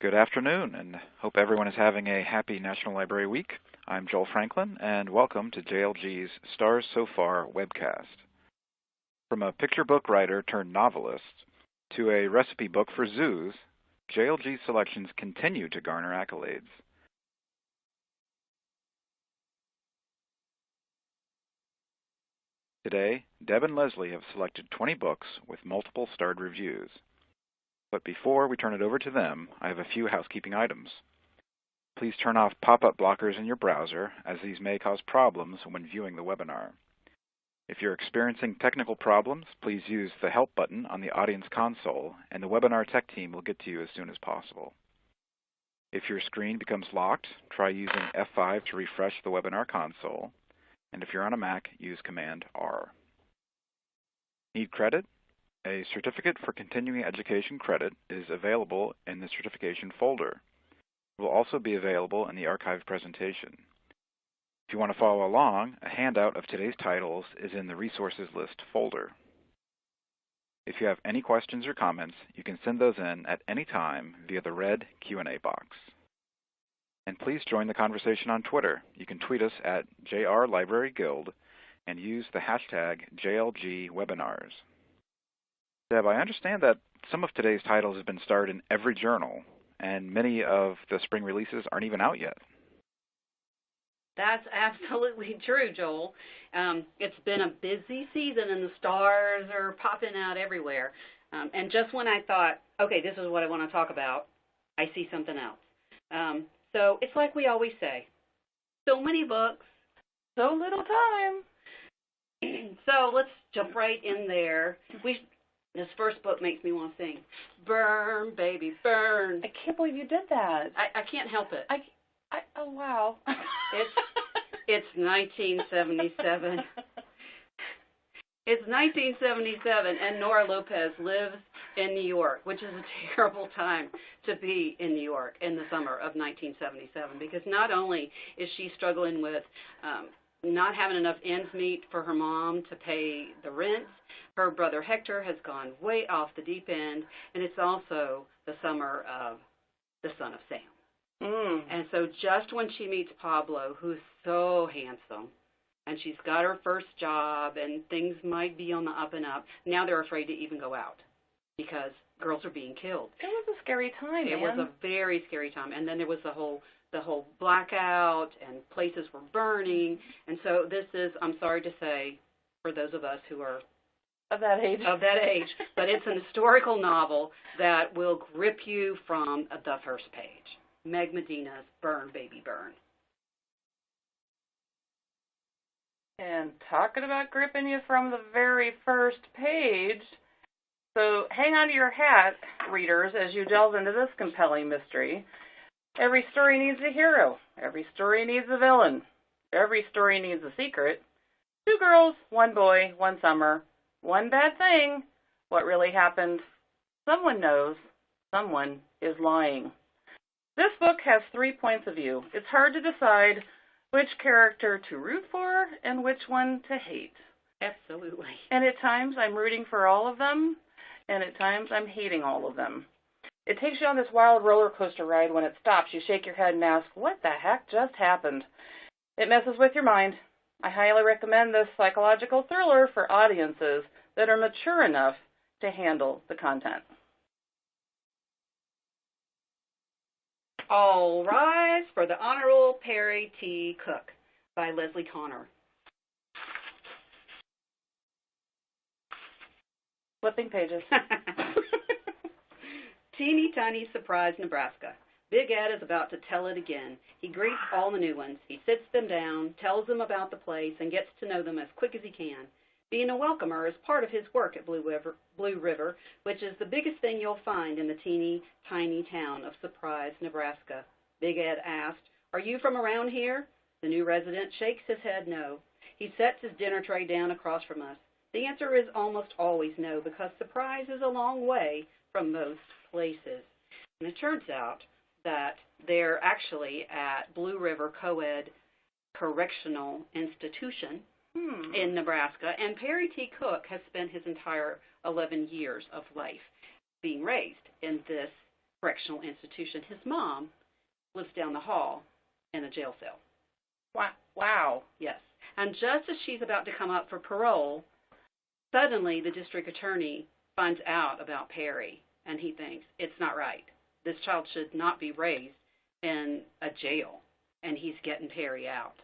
Good afternoon, and hope everyone is having a happy National Library Week. I'm Joel Franklin, and welcome to JLG's Stars So Far webcast. From a picture book writer turned novelist to a recipe book for zoos, JLG's selections continue to garner accolades. Today, Deb and Leslie have selected 20 books with multiple starred reviews. But before we turn it over to them, I have a few housekeeping items. Please turn off pop-up blockers in your browser, as these may cause problems when viewing the webinar. If you're experiencing technical problems, please use the Help button on the audience console, and the webinar tech team will get to you as soon as possible. If your screen becomes locked, try using F5 to refresh the webinar console, and if you're on a Mac, use Command R. Need credit? A Certificate for Continuing Education credit is available in the certification folder. It will also be available in the archived presentation. If you want to follow along, a handout of today's titles is in the Resources List folder. If you have any questions or comments, you can send those in at any time via the red Q&A box. And please join the conversation on Twitter. You can tweet us at JRLibraryGuild and use the hashtag JLGWebinars. Deb, I understand that some of today's titles have been starred in every journal, and many of the spring releases aren't even out yet. That's absolutely true, Joel. It's been a busy season, and the stars are popping out everywhere. And just when I thought, okay, this is what I want to talk about, I see something else. So it's like we always say, so many books, so little time. So let's jump right in there. This first book makes me want to sing, Burn, Baby, Burn. I can't believe you did that. I can't help it. Oh, wow. It's 1977. It's 1977, and Nora Lopez lives in New York, which is a terrible time to be in New York in the summer of 1977, because not only is she struggling with not having enough ends meet for her mom to pay the rent, her brother Hector has gone way off the deep end, and it's also the summer of the son of Sam. And so just when she meets Pablo, who's so handsome, and she's got her first job, and things might be on the up and up, now they're afraid to even go out because girls are being killed. It was a scary time, It was a very scary time. And then there was the whole blackout, and places were burning. And so this is, I'm sorry to say, for those of us who are of that age, but it's an historical novel that will grip you from the first page. Meg Medina's Burn, Baby, Burn. And talking about gripping you from the very first page, so hang on to your hat, readers, as you delve into this compelling mystery. Every story needs a hero. Every story needs a villain. Every story needs a secret. 2 girls, 1 boy, 1 summer, 1 bad thing. What really happened? Someone knows. Someone is lying. This book has 3 points of view. It's hard to decide which character to root for and which one to hate. Absolutely. And at times I'm rooting for all of them, and at times I'm hating all of them. It takes you on this wild roller coaster ride. When it stops, you shake your head and ask, what the heck just happened? It messes with your mind. I highly recommend this psychological thriller for audiences that are mature enough to handle the content. All rise for the Honorable PERRYT.COOK by Leslie Connor. Flipping pages. Teeny tiny Surprise, Nebraska. Big Ed is about to tell it again. He greets all the new ones. He sits them down, tells them about the place, and gets to know them as quick as he can. Being a welcomer is part of his work at Blue River, which is the biggest thing you'll find in the teeny tiny town of Surprise, Nebraska. Big Ed asked, "Are you from around here?" The new resident shakes his head no. He sets his dinner tray down across from us. The answer is almost always no, because Surprise is a long way from most places. And it turns out that they're actually at Blue River Co-ed Correctional Institution in Nebraska, and PERRYT.COOK has spent his entire 11 years of life being raised in this correctional institution. His mom lives down the hall in a jail cell. Wow. Yes. And just as she's about to come up for parole, suddenly the district attorney finds out about Perry, and he thinks, it's not right. This child should not be raised in a jail, and he's getting Perry out.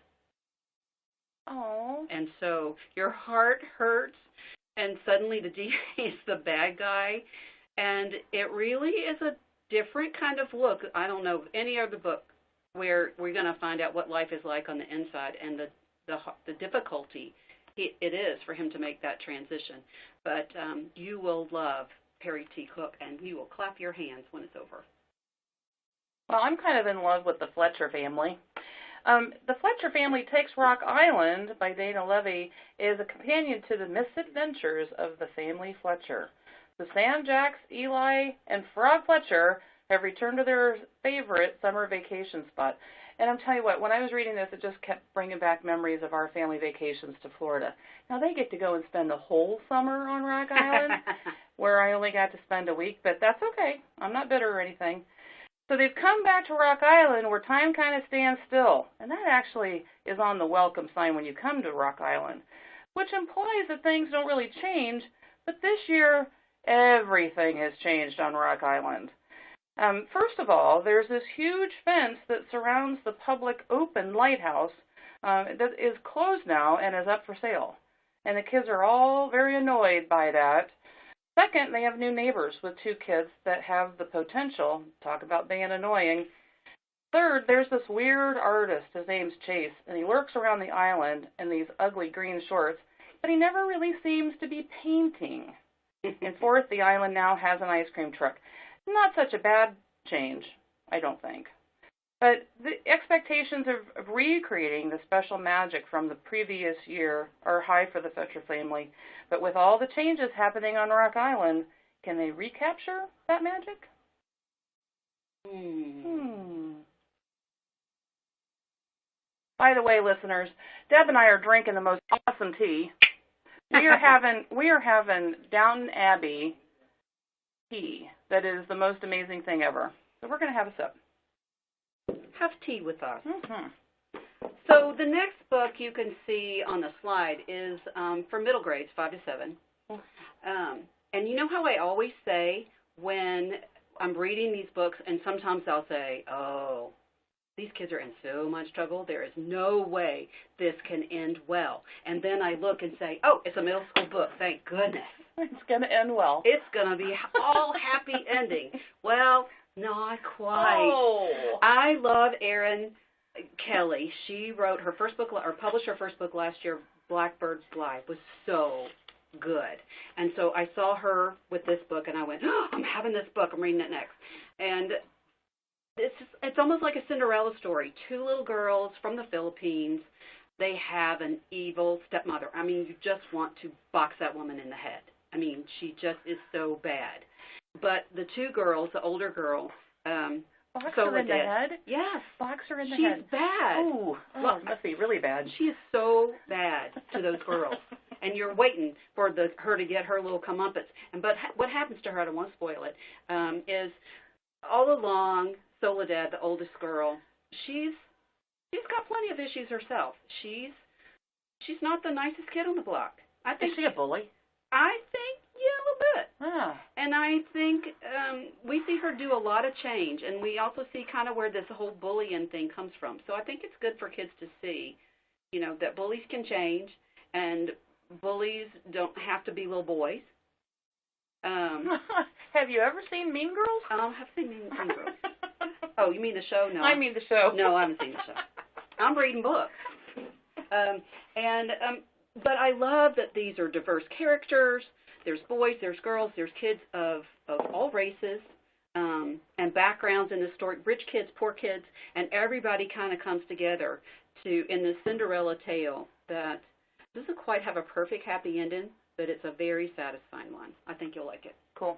Oh. And so your heart hurts, and suddenly the DA is the bad guy, and it really is a different kind of look. I don't know of any other book where we're going to find out what life is like on the inside and the difficulty it is for him to make that transition. But you will love PERRYT.COOK, and you will clap your hands when it's over. Well, I'm kind of in love with the Fletcher family. The Fletcher Family Takes Rock Island by Dana Levy is a companion to the misadventures of the family Fletcher. The Sam Jacks, Eli, and Frog Fletcher have returned to their favorite summer vacation spot. And I'm telling you what, when I was reading this, it just kept bringing back memories of our family vacations to Florida. Now, they get to go and spend the whole summer on Rock Island, where I only got to spend a week, but that's okay. I'm not bitter or anything. So they've come back to Rock Island where time kind of stands still. And that actually is on the welcome sign when you come to Rock Island, which implies that things don't really change. But this year, everything has changed on Rock Island. First of all, there's this huge fence that surrounds the public open lighthouse that is closed now and is up for sale. And the kids are all very annoyed by that. Second, they have new neighbors with 2 kids that have the potential. Talk about being annoying. Third, there's this weird artist. His name's Chase, and he lurks around the island in these ugly green shorts, but he never really seems to be painting. And fourth, the island now has an ice cream truck. Not such a bad change, I don't think. But the expectations of recreating the special magic from the previous year are high for the Fletcher family. But with all the changes happening on Rock Island, can they recapture that magic? By the way, listeners, Deb and I are drinking the most awesome tea. We are having Downton Abbey tea that is the most amazing thing ever. So we're going to have a sip. Have tea with us. Mm-hmm. So the next book you can see on the slide is for middle grades, 5 to 7. And you know how I always say when I'm reading these books, and sometimes I'll say, oh, these kids are in so much trouble. There is no way this can end well. And then I look and say, oh, it's a middle school book. Thank goodness. It's going to end well. It's going to be all happy ending. Well, not quite. Oh. I love Erin Kelly. She wrote her first book, or published her first book last year, Blackbird's Life, was so good. And so I saw her with this book, and I went, oh, I'm having this book. I'm reading it next. And it's almost like a Cinderella story. 2 little girls from the Philippines. They have an evil stepmother. I mean, you just want to box that woman in the head. I mean, she just is so bad. But the 2 girls, the older girl, box her in the head? Yes. Box her in the She's head. She's bad. Ooh. Oh, must be really bad. She is so bad to those girls. And you're waiting for her to get her little comeuppance. But what happens to her, I don't want to spoil it, is all along, Soledad, the oldest girl, she's got plenty of issues herself. She's not the nicest kid on the block. Is she a bully? I think, yeah, a little bit. Ah. And I think we see her do a lot of change, and we also see kind of where this whole bullying thing comes from. So I think it's good for kids to see, you know, that bullies can change, and bullies don't have to be little boys. Have you ever seen Mean Girls? I have seen Mean Girls. Oh, you mean the show? No. I mean the show. No, I haven't seen the show. I'm reading books. But I love that these are diverse characters. There's boys, there's girls, there's kids of all races and backgrounds in the story, rich kids, poor kids, and everybody kind of comes together in this Cinderella tale that doesn't quite have a perfect happy ending, but it's a very satisfying one. I think you'll like it. Cool.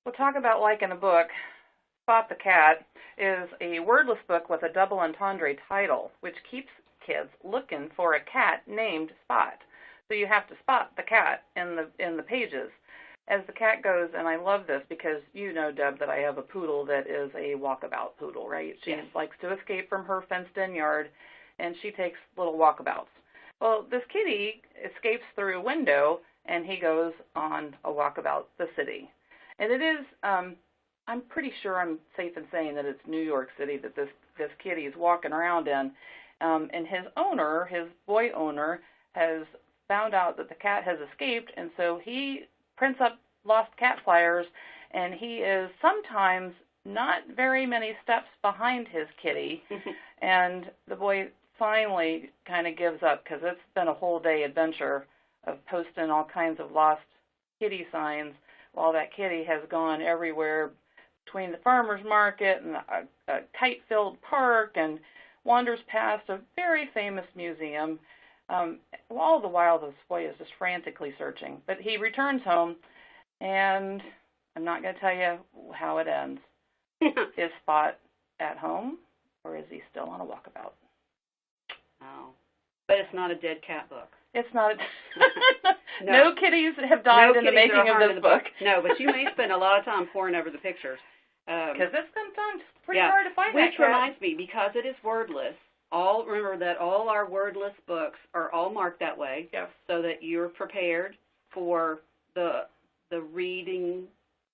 We'll talk about liking a book. Spot the Cat is a wordless book with a double entendre title, which keeps kids looking for a cat named Spot. So you have to spot the cat in the pages. as the cat goes, and I love this because you know, Deb, that I have a poodle that is a walkabout poodle, right? She likes to escape from her fenced-in yard, and she takes little walkabouts. Well, this kitty escapes through a window, and he goes on a walkabout the city. And it is, I'm pretty sure I'm safe in saying that it's New York City that this kitty is walking around in. And his owner, his boy owner, has found out that the cat has escaped, and so he prints up lost cat flyers, and he is sometimes not very many steps behind his kitty. And the boy finally kind of gives up because it's been a whole day adventure of posting all kinds of lost kitty signs while that kitty has gone everywhere between the farmer's market and a kite-filled park and wanders past a very famous museum. All the while, the boy is just frantically searching. But he returns home, and I'm not going to tell you how it ends. Is Spot at home, or is he still on a walkabout? Oh. But it's not a dead cat book. It's not. No kitties have died in the making of this book. No, but you may spend a lot of time poring over the pictures. Because it's sometimes pretty hard to find that cat. Which reminds me, because it is wordless, remember that all our wordless books are all marked that way, so that you're prepared for the reading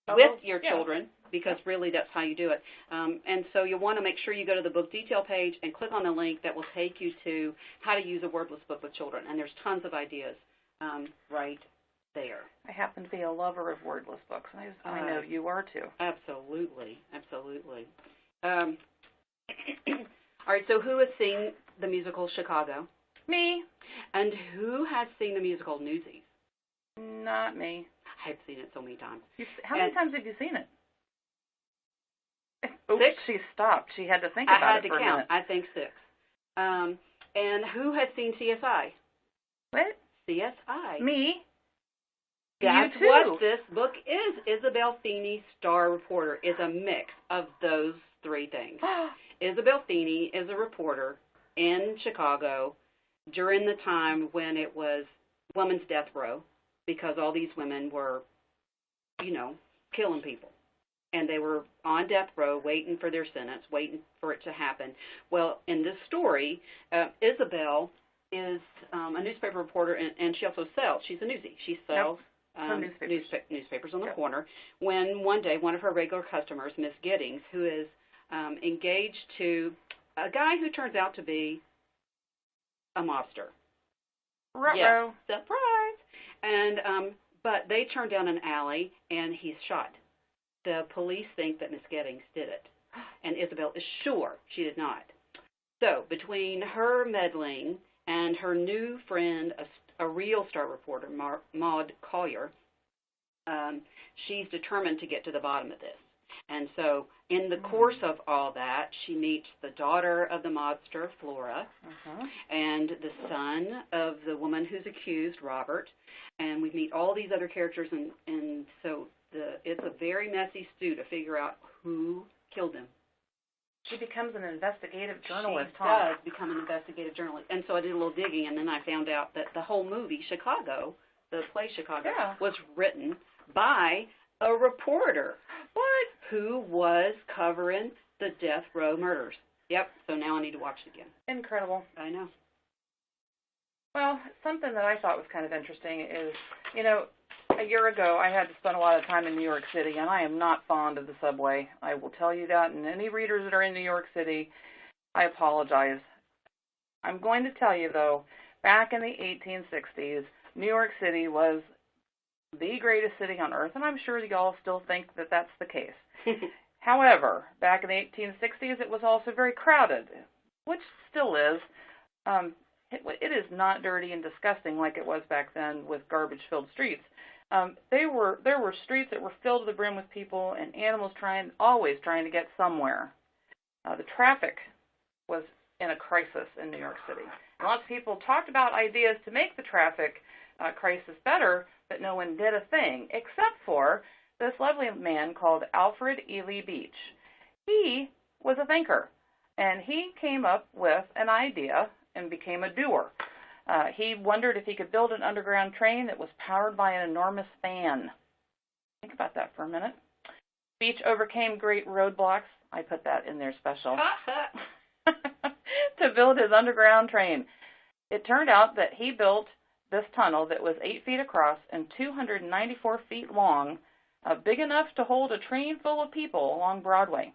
with your children, because really that's how you do it. And so you'll want to make sure you go to the book detail page and click on the link that will take you to how to use a wordless book with children. And there's tons of ideas right there. I happen to be a lover of wordless books, and I know you are too. Absolutely, absolutely. All right, so who has seen the musical Chicago? Me. And who has seen the musical Newsies? Not me. I've seen it so many times. How many times have you seen it? Oops, 6. She stopped. She had to think about it for a minute. I had to count. I think 6. And who has seen CSI? What? CSI. Me. That's what this book is. Isabel Feeney, Star Reporter, is a mix of those 3 things. Isabel Feeney is a reporter in Chicago during the time when it was women's death row, because all these women were, killing people. And they were on death row waiting for their sentence, waiting for it to happen. Well, in this story, Isabel is a newspaper reporter, and she also sells. She's a newsie. She sells newspapers on the corner, when one day one of her regular customers, Miss Giddings, who is engaged to a guy who turns out to be a mobster. Ruh-roh. Yes, surprise! And but they turn down an alley, and he's shot. The police think that Miss Giddings did it, and Isabel is sure she did not. So between her meddling and her new friend, a real Star reporter, Maud Collier, she's determined to get to the bottom of this. And so in the course of all that, she meets the daughter of the mobster, Flora, and the son of the woman who's accused, Robert. And we meet all these other characters, and so it's a very messy stew to figure out who killed him. She becomes an investigative journalist. She does become an investigative journalist. And so I did a little digging, and then I found out that the whole movie, Chicago, the play Chicago, was written by a reporter. What? Who was covering the death row murders. Yep, so now I need to watch it again. Incredible. I know. Well, something that I thought was kind of interesting is, a year ago I had to spend a lot of time in New York City, and I am not fond of the subway. I will tell you that, and any readers that are in New York City, I apologize. I'm going to tell you, though, back in the 1860s, New York City was the greatest city on earth, and I'm sure y'all still think that that's the case. However, back in the 1860s, it was also very crowded, which still is. It is not dirty and disgusting like it was back then with garbage-filled streets. There were streets that were filled to the brim with people and animals always trying to get somewhere. The traffic was in a crisis in New York City. And lots of people talked about ideas to make the traffic crisis better, but no one did a thing, except for this lovely man called Alfred Ely Beach. He was a thinker, and he came up with an idea and became a doer. He wondered if he could build an underground train that was powered by an enormous fan. Think about that for a minute. Beach overcame great roadblocks. I put that in there special. To build his underground train. It turned out that he built this tunnel that was 8 feet across and 294 feet long, big enough to hold a train full of people along Broadway.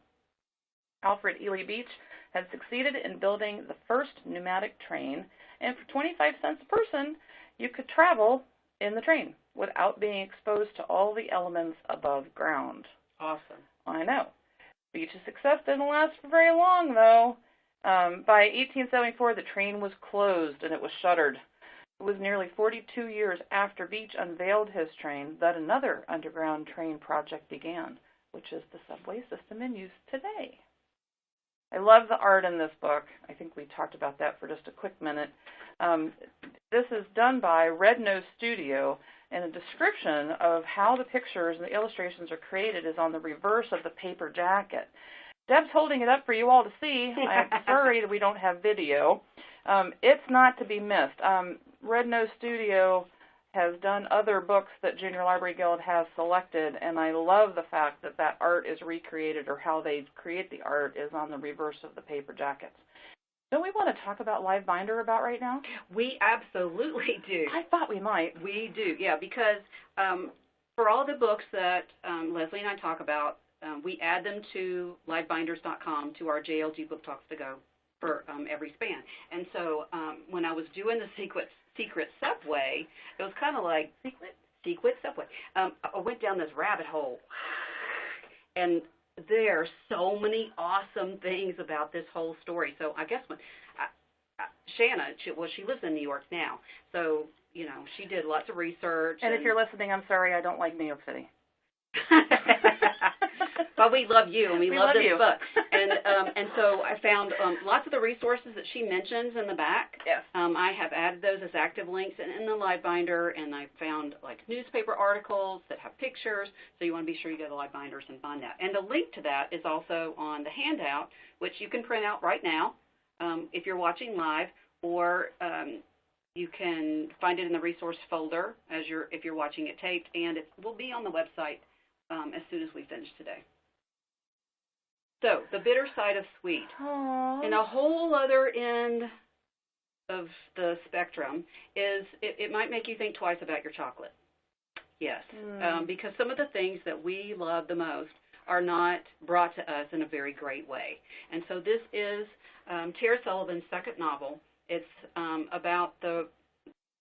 Alfred Ely Beach had succeeded in building the first pneumatic train, and for 25 cents a person, you could travel in the train without being exposed to all the elements above ground. Awesome. I know. Beach's success didn't last for very long, though. By 1874, the train was closed and it was shuttered. It was nearly 42 years after Beach unveiled his train that another underground train project began, which is the subway system in use today. I love the art in this book. I think we talked about that for just a quick minute. This is done by Red Nose Studio, and a description of how the pictures and the illustrations are created is on the reverse of the paper jacket. Deb's holding it up for you all to see. I'm sorry that we don't have video. It's not to be missed. Red Nose Studio has done other books that Junior Library Guild has selected, and I love the fact that that art is recreated, or how they create the art is on the reverse of the paper jackets. Don't we want to talk about Live Binder about right now? We absolutely do. I thought we might. We do, yeah, because for all the books that Leslie and I talk about, we add them to livebinders.com, to our JLG Book Talks to Go for every span. And so when I was doing the Secret Subway, it was kind of like, Secret Subway. I went down this rabbit hole, and there are so many awesome things about this whole story. So I guess when Shanna, she lives in New York now, so, you know, she did lots of research. And if you're listening, I'm sorry, I don't like New York City. But we love you, and we love this you. book. And so I found lots of the resources that she mentions in the back. Yes. I have added those as active links in the Live Binder, and I found like newspaper articles that have pictures, so you want to be sure you go to Live Binders and find that. And the link to that is also on the handout, which you can print out right now if you're watching live, or you can find it in the resource folder if you're watching it taped, and it will be on the website as soon as we finish today. So, the bitter side of sweet. Aww. And a whole other end of the spectrum is it might make you think twice about your chocolate. Yes, because some of the things that we love the most are not brought to us in a very great way. And so this is Tara Sullivan's second novel. It's about the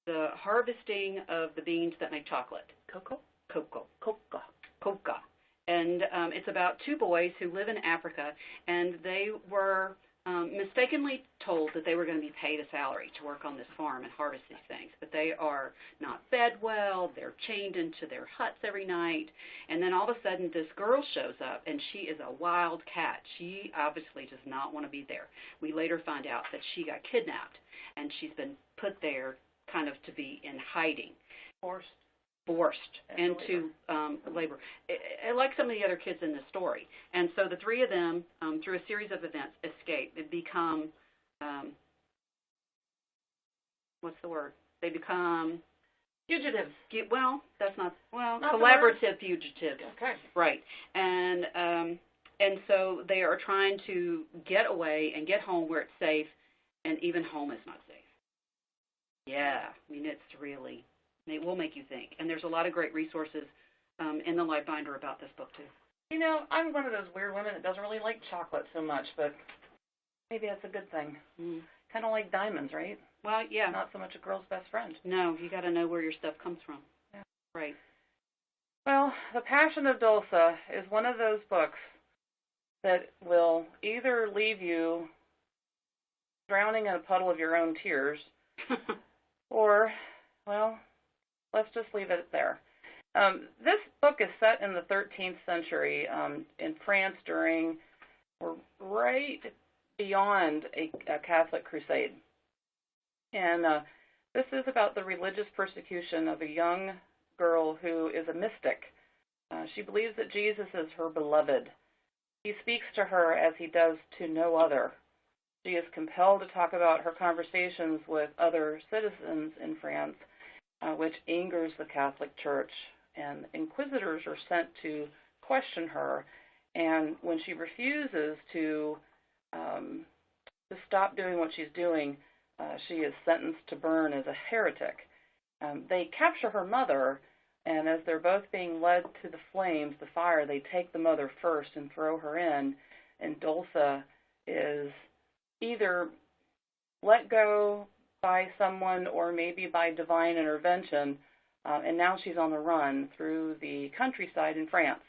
harvesting of the beans that make chocolate. Cocoa. And it's about two boys who live in Africa, and they were mistakenly told that they were going to be paid a salary to work on this farm and harvest these things. But they are not fed well. They're chained into their huts every night. And then all of a sudden this girl shows up, and she is a wild cat. She obviously does not want to be there. We later find out that she got kidnapped, and she's been put there kind of to be in hiding. Forced into labor, like some of the other kids in this story. And so the three of them, through a series of events, escape. They become, what's the word? They become fugitives. Collaborative fugitives. Okay. Right. And so they are trying to get away and get home where it's safe, and even home is not safe. Yeah, I mean, it's really... It will make you think. And there's a lot of great resources in the Live Binder about this book, too. You know, I'm one of those weird women that doesn't really like chocolate so much, but maybe that's a good thing. Kind of like diamonds, right? Well, yeah. Not so much a girl's best friend. No, you got to know where your stuff comes from. Yeah. Right. Well, The Passion of Dulce is one of those books that will either leave you drowning in a puddle of your own tears or, well... Let's just leave it there. This book is set in the 13th century in France during, or right beyond a Catholic crusade. And this is about the religious persecution of a young girl who is a mystic. She believes that Jesus is her beloved. He speaks to her as he does to no other. She is compelled to talk about her conversations with other citizens in France, which angers the Catholic Church, and inquisitors are sent to question her. And when she refuses to stop doing what she's doing, she is sentenced to burn as a heretic. They capture her mother, and as they're both being led to the flames, the fire, they take the mother first and throw her in, and Dulce is either let go by someone or maybe by divine intervention, and now she's on the run through the countryside in France.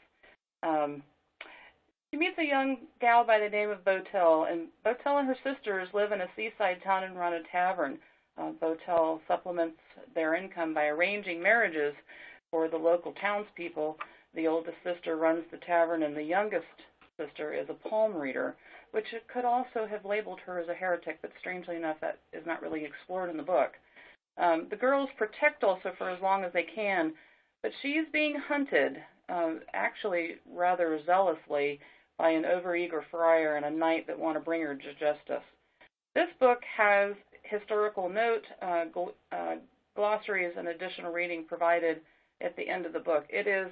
She meets a young gal by the name of Botel, and Botel and her sisters live in a seaside town and run a tavern. Botel supplements their income by arranging marriages for the local townspeople. The oldest sister runs the tavern, and the youngest sister is a palm reader, which could also have labeled her as a heretic, but strangely enough, that is not really explored in the book. The girls protect Dulce for as long as they can, but she's being hunted, actually rather zealously, by an overeager friar and a knight that want to bring her to justice. This book has historical note, glossaries, and additional reading provided at the end of the book. It is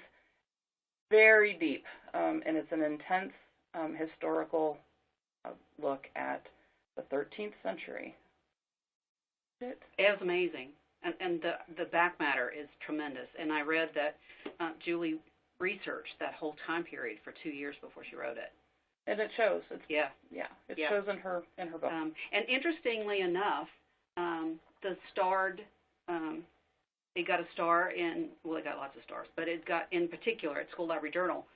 very deep, and it's an intense historical look at the 13th century. It was amazing, and the back matter is tremendous. And I read that Julie researched that whole time period for 2 years before she wrote it. And it shows. It yeah. shows in her book. And interestingly enough, the starred, it got a star in, well, it got lots of stars, but it got in particular at School Library Journal.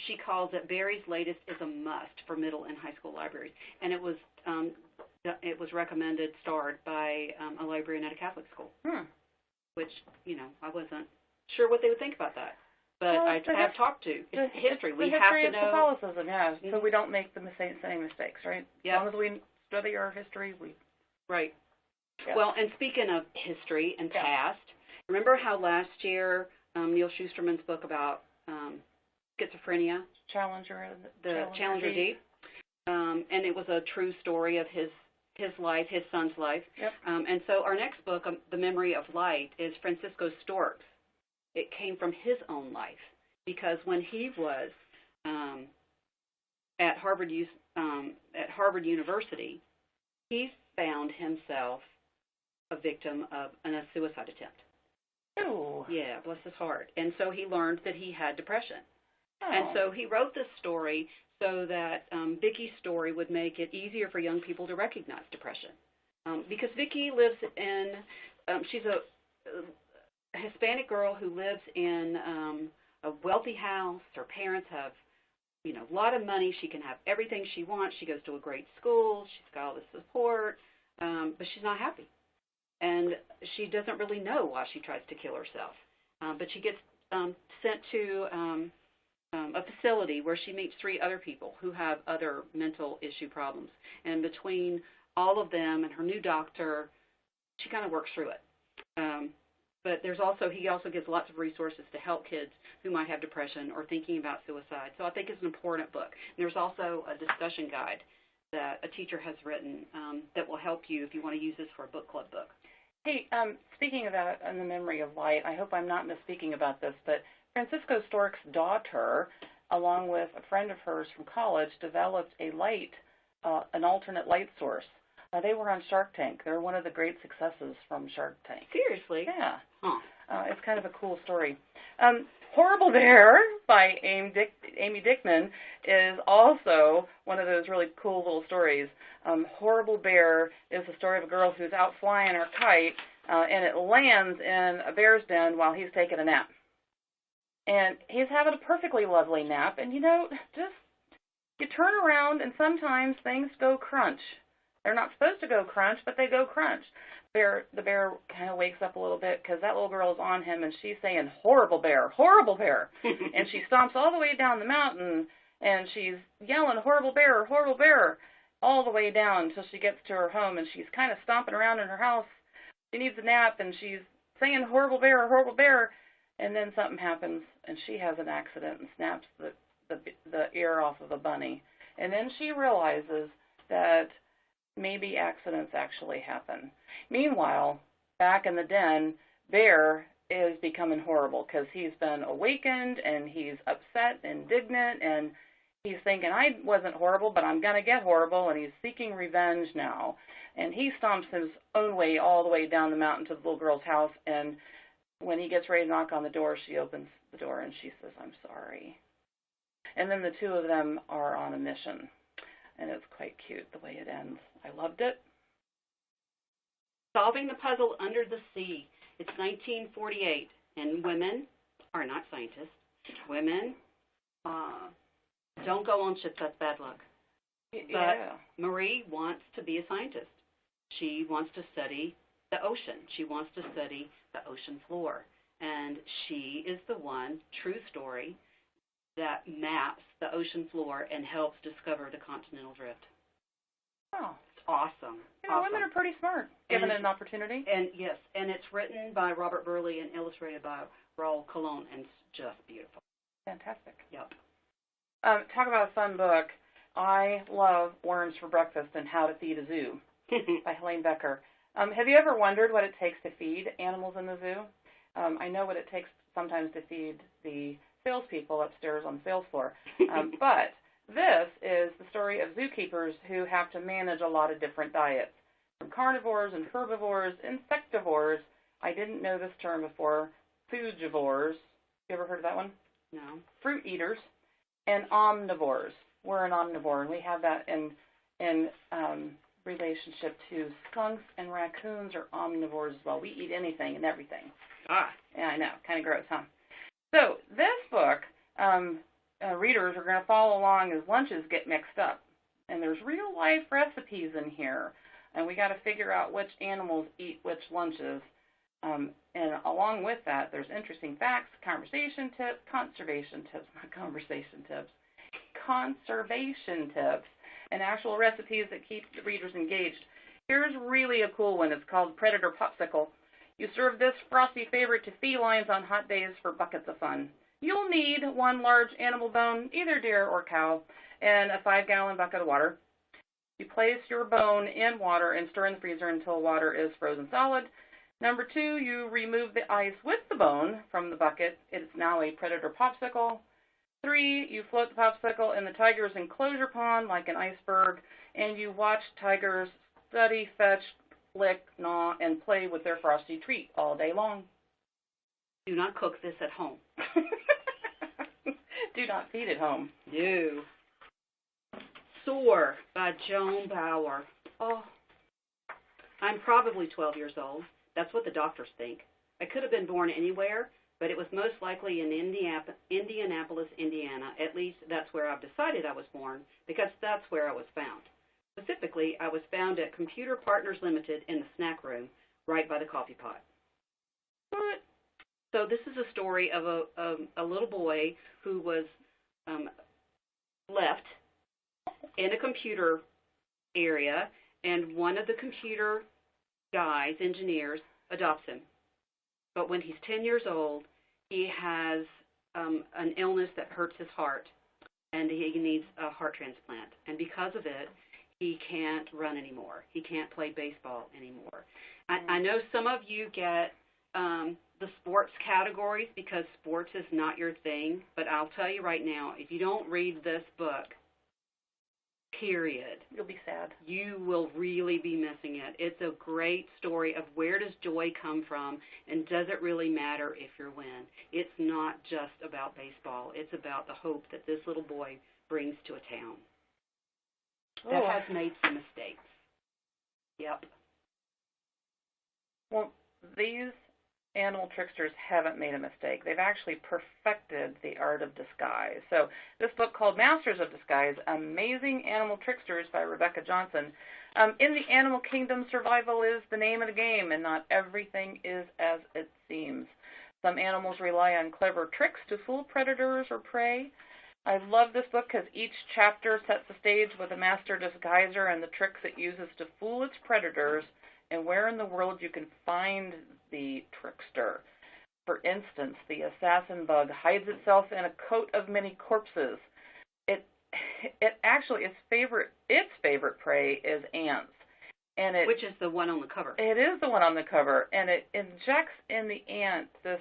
She calls it Barry's latest is a must for middle and high school libraries, and it was recommended starred by a librarian at a Catholic school, which I wasn't sure what they would think about that. But well, I have talked to history. We have to know Catholicism, so we don't make the same mistakes, right? Yeah. As long as we study our history, right. Yeah. Well, and speaking of history and past, remember how last year Neil Shusterman's book about schizophrenia, Challenger Deep, and it was a true story of his life, his son's life. Yep. And so our next book, The Memory of Light, is Francisco Stork's. It came from his own life, because when he was at Harvard University, he found himself a victim of a suicide attempt. Oh. Yeah, bless his heart. And so he learned that he had depression. Oh. And so he wrote this story so that Vicky's story would make it easier for young people to recognize depression. Because Vicky lives in, she's a Hispanic girl who lives in a wealthy house. Her parents have, a lot of money. She can have everything she wants. She goes to a great school. She's got all the support, but she's not happy. And she doesn't really know why she tries to kill herself. But she gets sent to a facility where she meets 3 other people who have other mental issue problems. And between all of them and her new doctor, she kind of works through it. But he also gives lots of resources to help kids who might have depression or thinking about suicide. So I think it's an important book. And there's also a discussion guide that a teacher has written that will help you if you want to use this for a book club book. Hey, speaking of that and the memory of light, I hope I'm not misspeaking about this, but Francisco Stork's daughter, along with a friend of hers from college, developed an alternate light source. They were on Shark Tank. They're one of the great successes from Shark Tank. Seriously? Yeah. Huh. It's kind of a cool story. Horrible Bear by Amy Dickman is also one of those really cool little stories. Horrible Bear is the story of a girl who's out flying her kite, and it lands in a bear's den while he's taking a nap. And he's having a perfectly lovely nap, and you turn around and sometimes things go crunch. They're not supposed to go crunch, but they go crunch. The bear kind of wakes up a little bit because that little girl is on him, and she's saying, "Horrible bear, horrible bear." And she stomps all the way down the mountain, and she's yelling, horrible bear," all the way down until she gets to her home, and she's kind of stomping around in her house. She needs a nap, and she's saying, horrible bear," and then something happens, and she has an accident and snaps the ear off of a bunny. And then she realizes that maybe accidents actually happen. Meanwhile, back in the den, Bear is becoming horrible because he's been awakened and he's upset and indignant and he's thinking, I wasn't horrible, but I'm going to get horrible, and he's seeking revenge now. And he stomps his own way all the way down the mountain to the little girl's house, and when he gets ready to knock on the door, she opens the door and she says, I'm sorry. And then the two of them are on a mission, and it's quite cute the way it ends. I loved it. Solving the Puzzle Under the Sea. It's 1948, and women are not scientists. Women don't go on ships. That's bad luck. Yeah. But Marie wants to be a scientist. She wants to study the ocean. She wants to study the ocean floor. And she is the one, true story, that maps the ocean floor and helps discover the continental drift. Oh. It's awesome. Awesome. Women are pretty smart, given an opportunity. And yes, and it's written by Robert Burley and illustrated by Raul Colon, and it's just beautiful. Fantastic. Yep. Talk about a fun book. I love Worms for Breakfast and How to Feed a Zoo by Helene Becker. Have you ever wondered what it takes to feed animals in the zoo? I know what it takes sometimes to feed the salespeople upstairs on the sales floor. But this is the story of zookeepers who have to manage a lot of different diets, from carnivores and herbivores, insectivores. I didn't know this term before. Foodivores. You ever heard of that one? No. Fruit eaters. And omnivores. We're an omnivore, and we have that in relationship to skunks and raccoons are omnivores as well. We eat anything and everything. Yeah, I know. Kind of gross, huh? So this book, readers are going to follow along as lunches get mixed up. And there's real-life recipes in here. And we got to figure out which animals eat which lunches. And along with that, there's interesting facts, conservation tips, and actual recipes that keep the readers engaged. Here's really a cool one. It's called Predator Popsicle. You serve this frosty favorite to felines on hot days for buckets of fun. You'll need one large animal bone, either deer or cow, and a 5-gallon bucket of water. You place your bone in water and stir in the freezer until water is frozen solid. Number 2, you remove the ice with the bone from the bucket. It is now a Predator Popsicle. 3, you float the popsicle in the tiger's enclosure pond like an iceberg, and you watch tigers study, fetch, lick, gnaw, and play with their frosty treat all day long. Do not cook this at home. Do not feed at home. No. Soar by Joan Bauer. Oh, I'm probably 12 years old. That's what the doctors think. I could have been born anywhere, but it was most likely in Indianapolis, Indiana. At least that's where I've decided I was born, because that's where I was found. Specifically, I was found at Computer Partners Limited in the snack room, right by the coffee pot. What? So this is a story of a little boy who was left in a computer area, and one of the computer guys, engineers, adopts him. But when he's 10 years old, he has an illness that hurts his heart, and he needs a heart transplant. And because of it, he can't run anymore. He can't play baseball anymore. I know some of you get the sports categories because sports is not your thing, but I'll tell you right now, if you don't read this book, period, you'll be sad. You will really be missing it. It's a great story of where does joy come from, and does it really matter if you win? It's not just about baseball. It's about the hope that this little boy brings to a town that has made some mistakes. Yep. Well, these animal tricksters haven't made a mistake. They've actually perfected the art of disguise. So this book called Masters of Disguise, Amazing Animal Tricksters by Rebecca Johnson. In the animal kingdom, survival is the name of the game, and not everything is as it seems. Some animals rely on clever tricks to fool predators or prey. I love this book because each chapter sets the stage with a master disguiser and the tricks it uses to fool its predators, and where in the world you can find the trickster. For instance, the assassin bug hides itself in a coat of many corpses. It actually, its favorite prey is ants. And it, which is the one on the cover. It is the one on the cover, and it injects in the ant this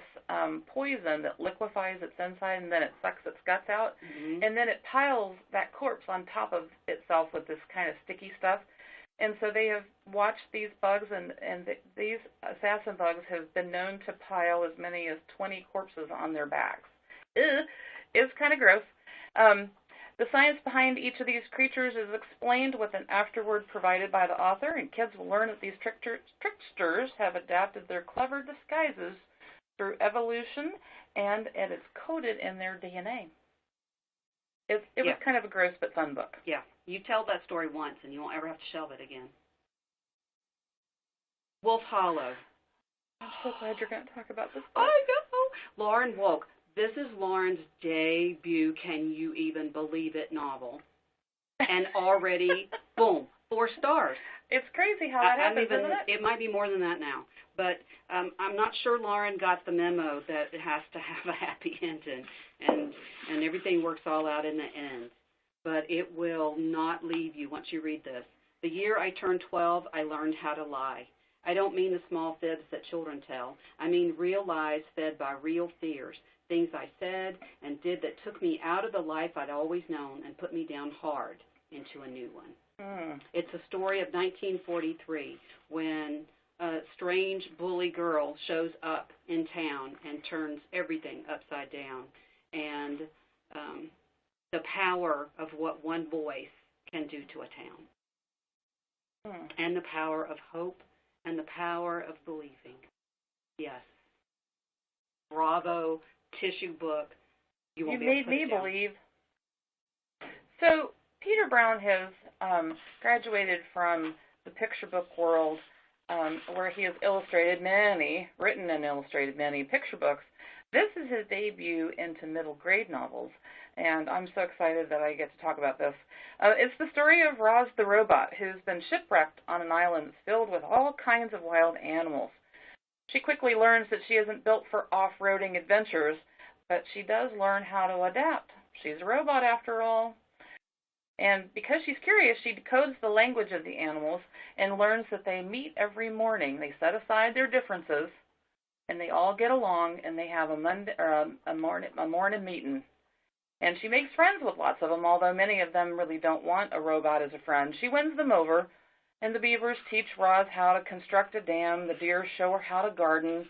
poison that liquefies its inside, and then it sucks its guts out, and then it piles that corpse on top of itself with this kind of sticky stuff. And so they have watched these bugs, and these assassin bugs have been known to pile as many as 20 corpses on their backs. It's kind of gross. The science behind each of these creatures is explained with an afterword provided by the author, and kids will learn that these tricksters have adapted their clever disguises through evolution, and it's coded in their DNA. It was kind of a gross but fun book. Yeah. You tell that story once, and you won't ever have to shelve it again. Wolf Hollow. I'm so glad you're going to talk about this book. I know. Lauren Wolk. This is Lauren's debut, can you even believe it, novel. And already, boom, 4 stars. It's crazy how that happens, isn't it? It might be more than that now. But I'm not sure Lauren got the memo that it has to have a happy ending, and everything works all out in the end. But it will not leave you once you read this. The year I turned 12, I learned how to lie. I don't mean the small fibs that children tell. I mean real lies fed by real fears. Things I said and did that took me out of the life I'd always known and put me down hard into a new one. It's a story of 1943 when a strange bully girl shows up in town and turns everything upside down. And the power of what one voice can do to a town. And the power of hope and the power of believing. Yes. Bravo. Tissue book. You made me believe. So Peter Brown has graduated from the picture book world, where he has written and illustrated many picture books. This is his debut into middle grade novels, and I'm so excited that I get to talk about this. It's the story of Roz the robot, who's been shipwrecked on an island filled with all kinds of wild animals. She quickly learns that she isn't built for off-roading adventures, but she does learn how to adapt. She's a robot after all. And because she's curious, she decodes the language of the animals and learns that they meet every morning. They set aside their differences, and they all get along, and they have a morning meeting. And she makes friends with lots of them, although many of them really don't want a robot as a friend. She wins them over. And the beavers teach Roz how to construct a dam. The deer show her how to garden.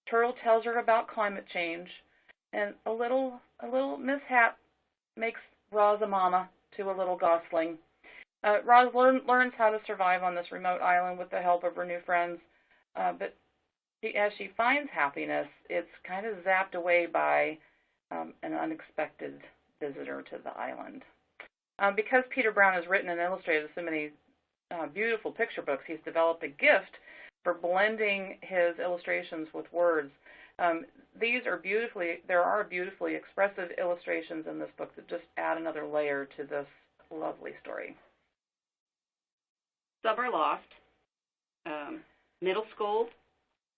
Turtle tells her about climate change. And a little mishap makes Roz a mama to a little gosling. Roz learns how to survive on this remote island with the help of her new friends. But as she finds happiness, it's kind of zapped away by an unexpected visitor to the island. Because Peter Brown has written and illustrated so many beautiful picture books, he's developed a gift for blending his illustrations with words. There are beautifully expressive illustrations in this book that just add another layer to this lovely story. Summer Lost, middle school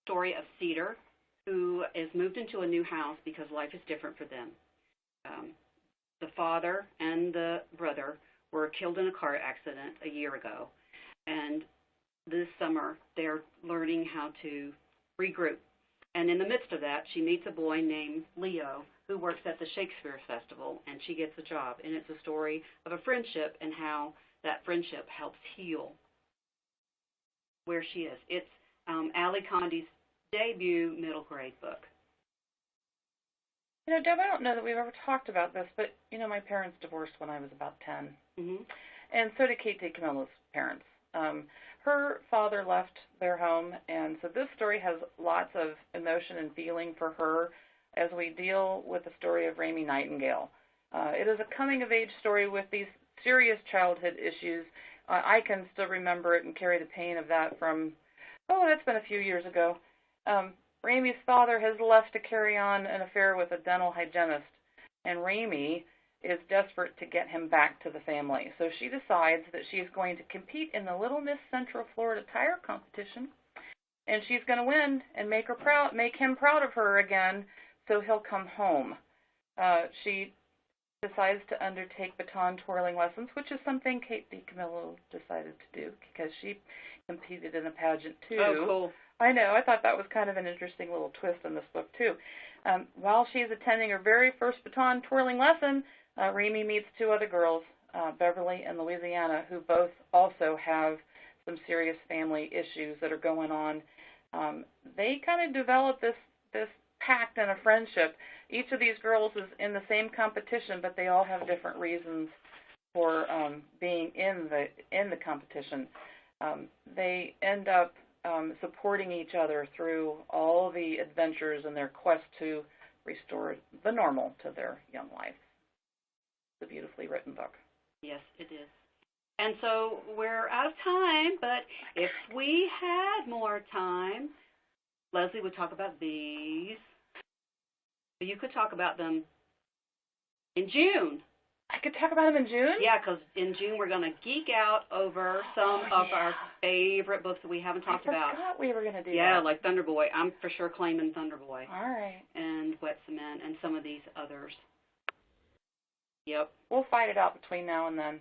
story of Cedar, who is moved into a new house because life is different for them. The father and the brother were killed in a car accident a year ago. And this summer, they're learning how to regroup. And in the midst of that, she meets a boy named Leo who works at the Shakespeare Festival, and she gets a job. And it's a story of a friendship and how that friendship helps heal where she is. It's Allie Condi's debut middle grade book. You know, Deb, I don't know that we've ever talked about this, but, my parents divorced when I was about 10. And so did Kate DiCamilo's parents. Her father left their home, and so this story has lots of emotion and feeling for her as we deal with the story of Raymie Nightingale. It is a coming-of-age story with these serious childhood issues. I can still remember it and carry the pain of that from, that's been a few years ago. Raymie's father has left to carry on an affair with a dental hygienist, and Raymie is desperate to get him back to the family. So she decides that she is going to compete in the Little Miss Central Florida tire competition, and she's going to win and make him proud of her again, so he'll come home. She decides to undertake baton twirling lessons, which is something Kate DiCamillo decided to do because she competed in a pageant, too. Oh, cool. I know. I thought that was kind of an interesting little twist in this book, too. While she's attending her very first baton twirling lesson, Remy meets two other girls, Beverly and Louisiana, who both also have some serious family issues that are going on. They kind of develop this pact and a friendship. Each of these girls is in the same competition, but they all have different reasons for being in the competition. They end up supporting each other through all the adventures in their quest to restore the normal to their young life. It's a beautifully written book. Yes, it is. And so we're out of time, but if we had more time, Leslie would talk about these. You could talk about them in June. I could talk about them in June? Yeah, because in June we're going to geek out over some of our favorite books that we haven't talked about. I forgot we were going to do that. Yeah, like Thunder Boy. I'm for sure claiming Thunder Boy. All right. And Wet Cement and some of these others. Yep. We'll fight it out between now and then.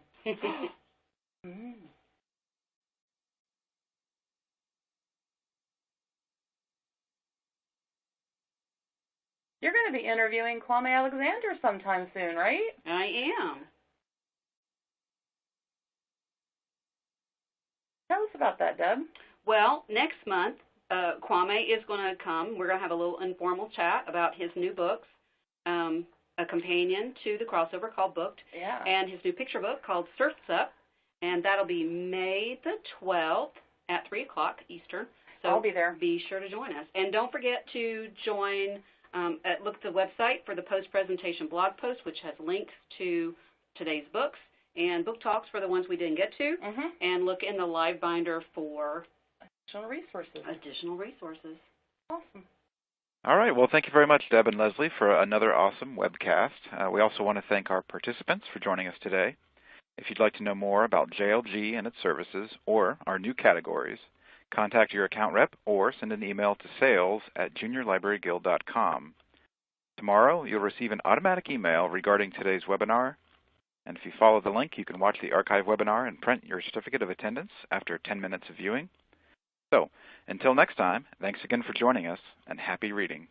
You're going to be interviewing Kwame Alexander sometime soon, right? I am. Tell us about that, Deb. Well, next month, Kwame is going to come. We're going to have a little informal chat about his new books, a companion to the crossover called Booked, and his new picture book called Surf's Up, and that'll be May the 12th at 3 o'clock Eastern. So I'll be there. Be sure to join us. And don't forget to join, look at the website for the post-presentation blog post, which has links to today's books and book talks for the ones we didn't get to, and look in the live binder for additional resources. Awesome. All right. Well, thank you very much, Deb and Leslie, for another awesome webcast. We also want to thank our participants for joining us today. If you'd like to know more about JLG and its services or our new categories, contact your account rep or send an email to sales@juniorlibraryguild.com. Tomorrow, you'll receive an automatic email regarding today's webinar. And if you follow the link, you can watch the archive webinar and print your certificate of attendance after 10 minutes of viewing. So, until next time, thanks again for joining us, and happy reading.